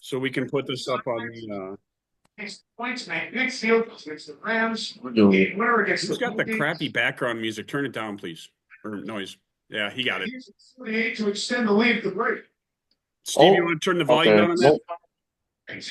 so we can put this up on the. Next points, man. Next field goes against the Rams. Winner against Who's the got the crappy Vikings. background music? Turn it down, please. Or noise. Yeah, he got it. He's 48 to extend the lead to break. Steve, you Oh, want to turn the volume okay. down on that? Nope,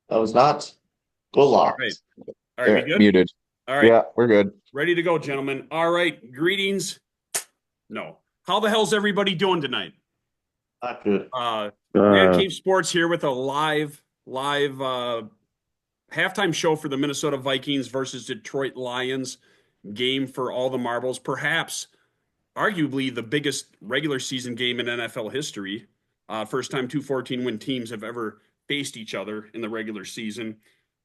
that was not. Go All right. locked. All right, we There, good? muted. All right. Yeah, we're good. Ready to go, gentlemen. All right. Greetings. No. How the hell's everybody doing tonight? Not good. Man Cave Sports here with a live halftime show for the Minnesota Vikings versus Detroit Lions game for all the marbles. Perhaps, arguably, the biggest regular season game in NFL history. First time two 14-win teams have ever faced each other in the regular season.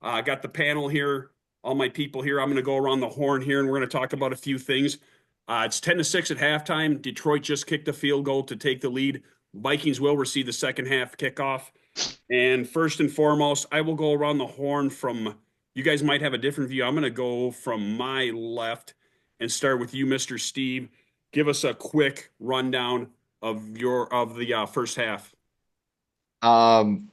Got the panel here, all my people here. I'm going to go around the horn here, and we're going to talk about a few things. It's 10-6 at halftime. Detroit just kicked a field goal to take the lead. Vikings will receive the second half kickoff. And first and foremost, I will go around the horn from, you guys might have a different view. I'm going to go from my left and start with you, Mr. Steve. Give us a quick rundown of the first half. Darnold's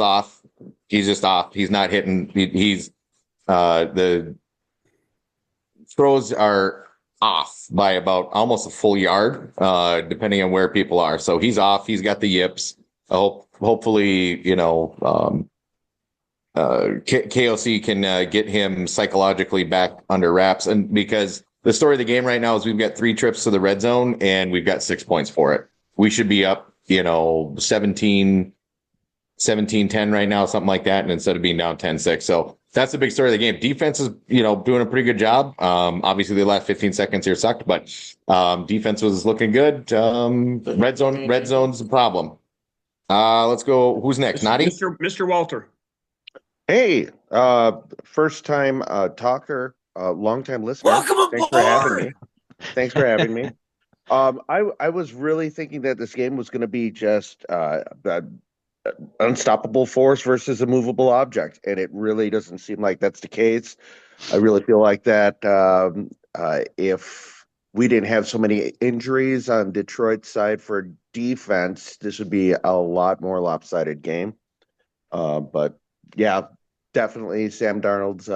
off. He's just off. He's not hitting. He's the throws are off by about almost a full yard, depending on where people are. So he's off. He's got the yips. Hopefully, KOC can get him psychologically back under wraps. And because the story of the game right now is we've got 3 trips to the red zone and we've got 6 points for it. We should be up, 17-10 right now, something like that. And instead of being down 10-6. So that's the big story of the game. Defense is, doing a pretty good job. Obviously the last 15 seconds here sucked, but defense was looking good. Red zone's a problem. Let's go. Who's next? Nadi? Mr. Walter. Hey, first time talker, long time listener. Welcome aboard. Thanks for having me. I was really thinking that this game was going to be just unstoppable force versus a movable object, and it really doesn't seem like that's the case. I really feel like that if we didn't have so many injuries on Detroit's side for defense, this would be a lot more lopsided game. But yeah, definitely Sam Darnold's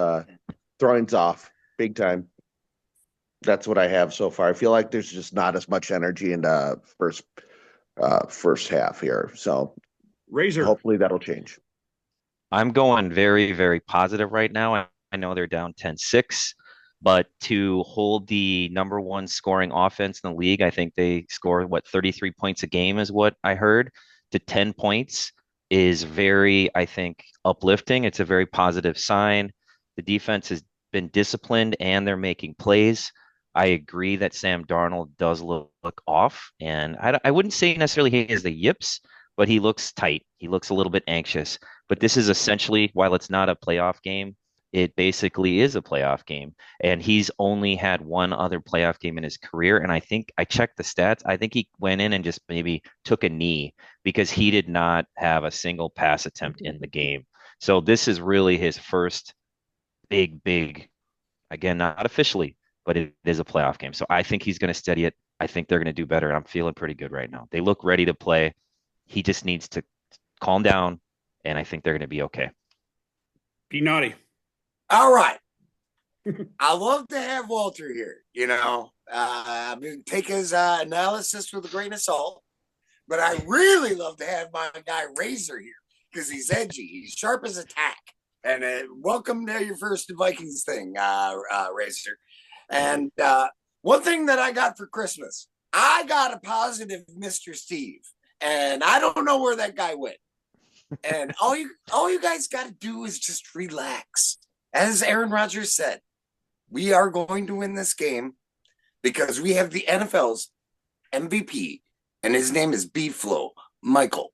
throwing's off big time. That's what I have so far. I feel like there's just not as much energy in the first half here. So Razor. Hopefully that'll change. I'm going very, very positive right now. I know they're down 10-6, but to hold the number one scoring offense in the league, I think they score, 33 points a game is what I heard, to 10 points is very, I think, uplifting. It's a very positive sign. The defense has been disciplined and they're making plays. I agree that Sam Darnold does look off, and I wouldn't say necessarily he has the yips, but he looks tight. He looks a little bit anxious. But this is essentially, while it's not a playoff game, it basically is a playoff game. And he's only had one other playoff game in his career. And I think I checked the stats. I think he went in and just maybe took a knee because he did not have a single pass attempt in the game. So this is really his first big, again, not officially, but it is a playoff game. So I think he's going to steady it. I think they're going to do better. And I'm feeling pretty good right now. They look ready to play. He just needs to calm down, and I think they're going to be okay. Be naughty. All right. I love to have Walter here. I'm going to take his analysis with a grain of salt, but I really love to have my guy Razor here because he's edgy. He's sharp as a tack. And welcome to your first Vikings thing, Razor. And one thing that I got for Christmas, I got a positive Mr. Steve. And I don't know where that guy went. And all you guys got to do is just relax. As Aaron Rodgers said, we are going to win this game because we have the NFL's MVP, and his name is B-Flow, Michael.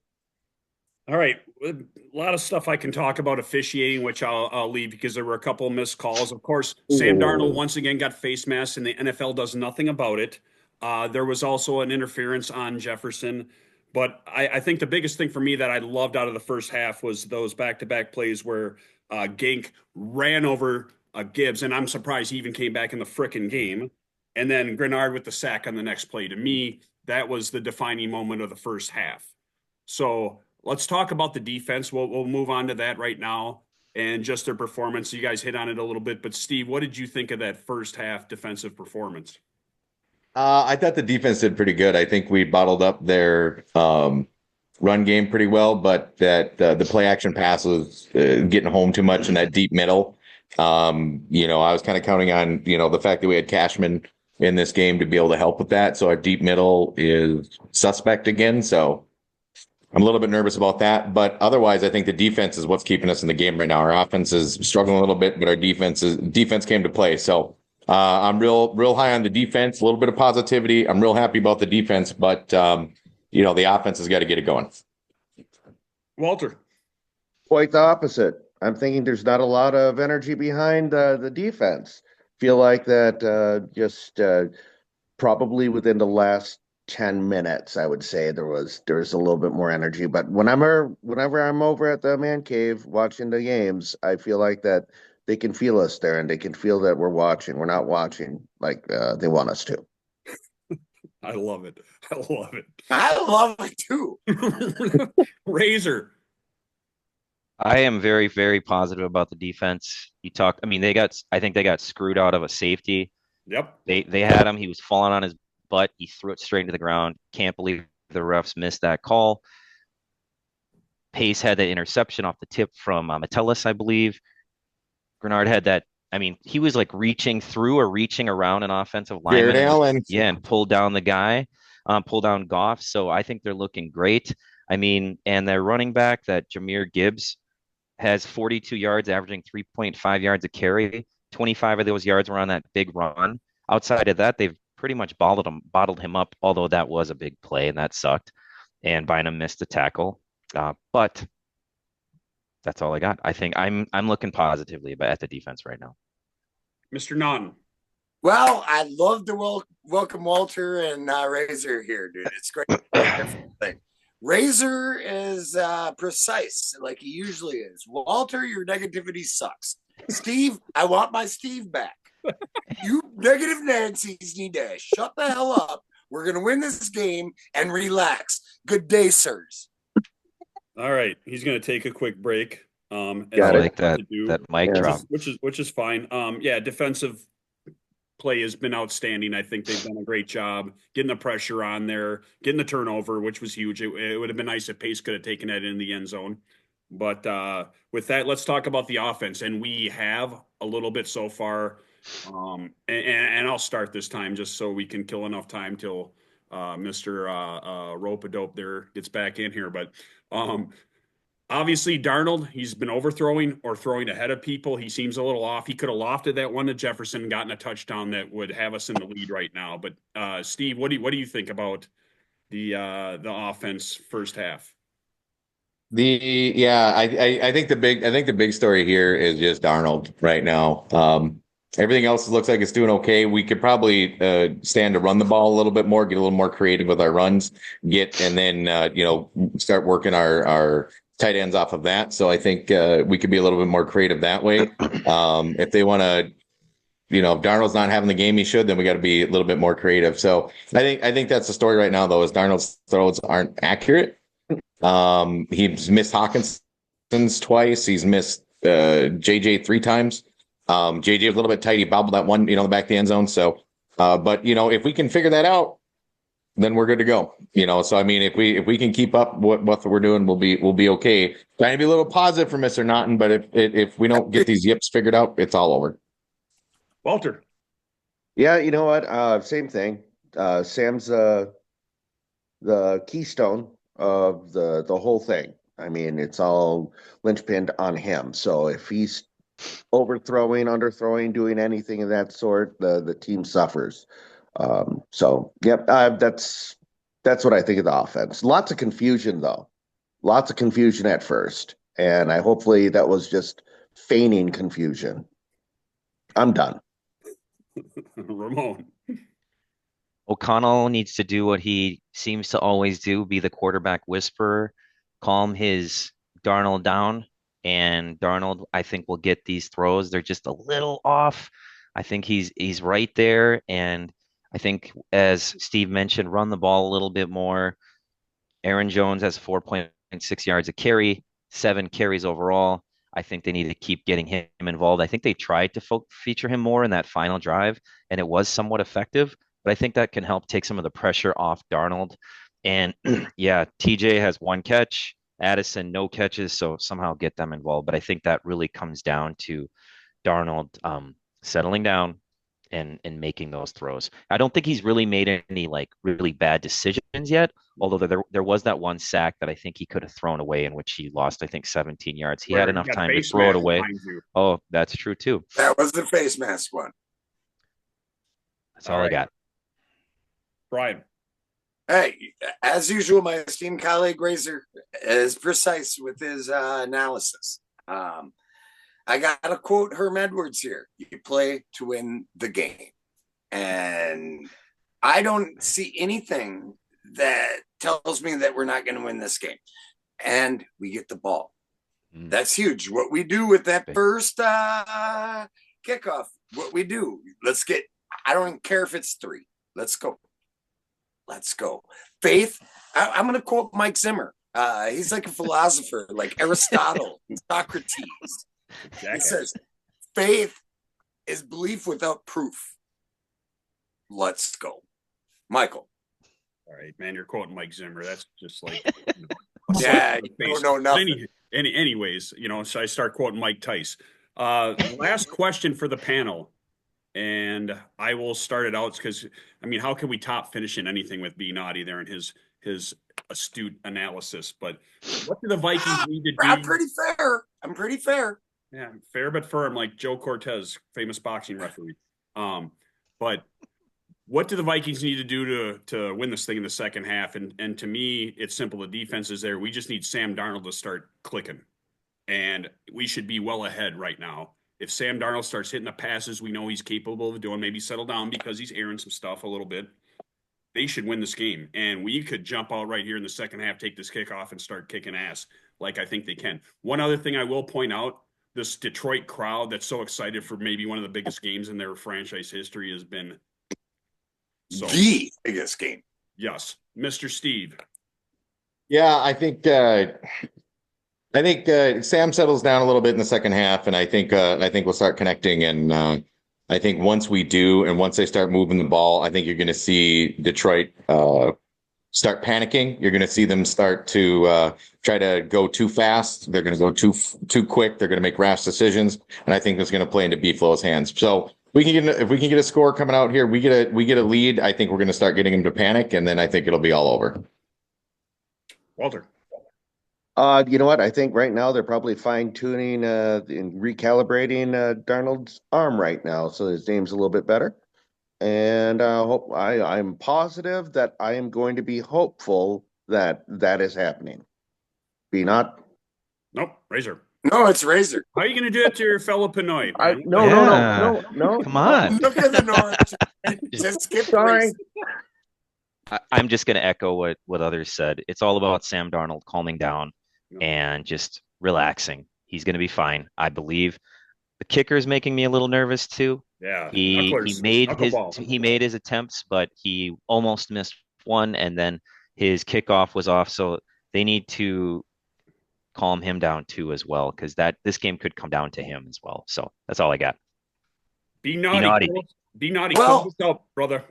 All right. A lot of stuff I can talk about officiating, which I'll leave because there were a couple of missed calls. Of course, Sam Darnold once again got face masked, and the NFL does nothing about it. There was also an interference on Jefferson. But I think the biggest thing for me that I loved out of the first half was those back-to-back plays where Gink ran over Gibbs, and I'm surprised he even came back in the frickin' game. And then Grenard with the sack on the next play. To me, that was the defining moment of the first half. So let's talk about the defense. We'll move on to that right now and just their performance. You guys hit on it a little bit, but Steve, what did you think of that first half defensive performance? I thought the defense did pretty good. I think we bottled up their run game pretty well, but that the play action pass was getting home too much in that deep middle. I was kind of counting on, the fact that we had Cashman in this game to be able to help with that. So our deep middle is suspect again. So I'm a little bit nervous about that. But otherwise, I think the defense is what's keeping us in the game right now. Our offense is struggling a little bit, but our defense came to play. So I'm real high on the defense, a little bit of positivity. I'm real happy about the defense, but the offense has got to get it going. Walter. Quite the opposite. I'm thinking there's not a lot of energy behind the defense. Feel like that just probably within the last 10 minutes, I would say there's a little bit more energy. But whenever I'm over at the man cave watching the games, I feel like that they can feel us there and they can feel that we're watching. We're not watching like they want us to. I love it. I love it. I love it too. Razor. I am very, very positive about the defense. I mean, I think they got screwed out of a safety. Yep. They had him. He was falling on his butt. He threw it straight into the ground. Can't believe the refs missed that call. Pace had that interception off the tip from Metellus, I believe. Grenard had that. I mean, he was like reaching through or reaching around an offensive lineman. Jared Allen. Yeah, and pulled down the guy, pulled down Goff. So I think they're looking great. I mean, and their running back, that Jahmyr Gibbs, has 42 yards, averaging 3.5 yards a carry. 25 of those yards were on that big run. Outside of that, they've pretty much bottled him up, although that was a big play and that sucked. And Bynum missed a tackle. But that's all I got. I think I'm looking positively at the defense right now. Mr. Naughton. Well, I'd love to welcome Walter and Razor here, dude. It's great. Thing. Razor is precise, like he usually is. Walter, your negativity sucks. Steve, I want my Steve back. You negative Nancy's need to shut the hell up. We're going to win this game and relax. Good day, sirs. All right. He's going to take a quick break. I like that mic drop. Which is fine. Defensive play has been outstanding. I think they've done a great job getting the pressure on there, getting the turnover, which was huge. It would have been nice if Pace could have taken that in the end zone. But with that, let's talk about the offense. And we have a little bit so far. And I'll start this time just so we can kill enough time till Mr. Rope-a-Dope there gets back in here. But obviously, Darnold, he's been overthrowing or throwing ahead of people. He seems a little off. He could have lofted that one to Jefferson and gotten a touchdown that would have us in the lead right now. But Steve, what do you think about the offense first half? I think the big story here is just Darnold right now. Everything else looks like it's doing okay. We could probably stand to run the ball a little bit more, get a little more creative with our runs, and then start working our tight ends off of that. So I think we could be a little bit more creative that way. If they want to, if Darnold's not having the game he should, then we got to be a little bit more creative. So I think that's the story right now, though, is Darnold's throws aren't accurate. He's missed Hawkinson's twice. He's missed JJ 3 times. JJ was a little bit tight. He bobbled that one, the back of the end zone. So, but if we can figure that out, then we're good to go. So I mean, if we can keep up what we're doing, we'll be okay. Trying to be a little positive for Mr. Naughton, but if we don't get these yips figured out, it's all over. Walter. Yeah, you know what? Same thing. Sam's the keystone of the whole thing. I mean, it's all linchpinned on him. So if he's overthrowing, underthrowing, doing anything of that sort, the team suffers. That's what I think of the offense. Lots of confusion, though. Lots of confusion at first, and hopefully that was just feigning confusion. I'm done. Ramon. O'Connell needs to do what he seems to always do, be the quarterback whisperer, calm his Darnold down. And Darnold, I think, will get these throws. They're just a little off. I think he's right there. And I think, as Steve mentioned, run the ball a little bit more. Aaron Jones has a 4.1 6.6 yards a carry, 7 carries overall. I think they need to keep getting him involved. I think they tried to feature him more in that final drive, and it was somewhat effective. But I think that can help take some of the pressure off Darnold. And yeah, TJ has 1 catch, Addison no catches, so somehow get them involved. But I think that really comes down to Darnold settling down and making those throws. I don't think he's really made any like really bad decisions yet. Although there was that 1 sack that I think he could have thrown away in which he lost, I think, 17 yards. He Where had you enough got time to face throw it mask away. behind you. Oh, that's true too. That was the face mask one. That's all I got. Brian. Hey, as usual, my esteemed colleague Razor is precise with his analysis. I got to quote Herm Edwards here. You play to win the game. And I don't see anything that tells me that we're not going to win this game. And we get the ball. That's huge. What we do with that first kickoff, what we do, I don't care if it's 3. Let's go. Let's go. Faith, I'm going to quote Mike Zimmer. He's like a philosopher, like Aristotle, Socrates. He says, faith is belief without proof. Let's go. Michael. All right, man, you're quoting Mike Zimmer. That's just like, yeah, you don't know nothing. Anyways, so I start quoting Mike Tice. Last question for the panel, and I will start it out because, how can we top finishing anything with B. Naughty there and his astute analysis? But what do the Vikings need to do? I'm pretty fair. Yeah, fair but firm, like Joe Cortez, famous boxing referee. But what do the Vikings need to do to win this thing in the second half? And to me, it's simple. The defense is there. We just need Sam Darnold to start clicking. And we should be well ahead right now. If Sam Darnold starts hitting the passes we know he's capable of doing, maybe settle down because he's airing some stuff a little bit, they should win this game. And we could jump out right here in the second half, take this kickoff, and start kicking ass like I think they can. One other thing I will point out, this Detroit crowd that's so excited for maybe one of the biggest games in their franchise history has been the biggest game. Yes. Mr. Steve. Yeah, I think Sam settles down a little bit in the second half, and I think we'll start connecting. And I think once we do, and once they start moving the ball, I think you're going to see Detroit start panicking. You're going to see them start to try to go too fast. They're going to go too quick. They're going to make rash decisions, and I think that's going to play into Beeflo's hands. So if we can get a score coming out here, we get a lead. I think we're going to start getting them to panic, and then I think it'll be all over. Walter. You know what? I think right now they're probably fine-tuning and recalibrating Darnold's arm right now, so his aim's a little bit better. And I'm positive that I am going to be hopeful that is happening. Be not. Nope, Razor. No, it's Razor. How are you going to do it to your fellow Pinoy? No. Come on. Look at the North. Just skip. Sorry. I'm just going to echo what others said. It's all about Sam Darnold calming down and just relaxing. He's going to be fine, I believe. The kicker is making me a little nervous too. Yeah, he made his attempts, but he almost missed one, and then his kickoff was off. So they need to calm him down too as well, because this game could come down to him as well. So that's all I got. Be naughty. Be naughty. Well, close up, brother.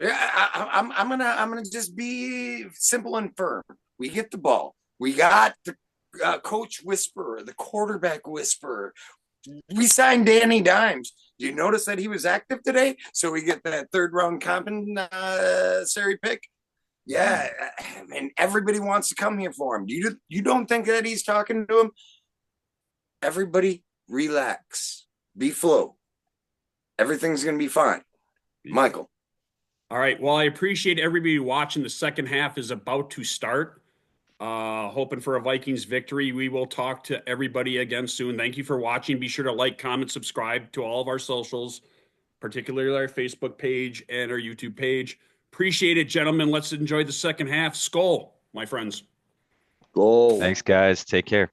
Yeah, I'm gonna just be simple and firm. We get the ball. We got the coach whisperer, the quarterback whisperer. We signed Danny Dimes. Do you notice that he was active today? So we get that third round compensatory pick. Yeah, and everybody wants to come here for him. You don't think that he's talking to him? Everybody relax. Be flow. Everything's gonna be fine. Michael. All right. Well, I appreciate everybody watching. The second half is about to start. Hoping for a Vikings victory. We will talk to everybody again soon. Thank you for watching. Be sure to like, comment, subscribe to all of our socials, particularly our Facebook page and our YouTube page. Appreciate it, gentlemen. Let's enjoy the second half. Skol, my friends. Goal. Thanks, guys. Take care.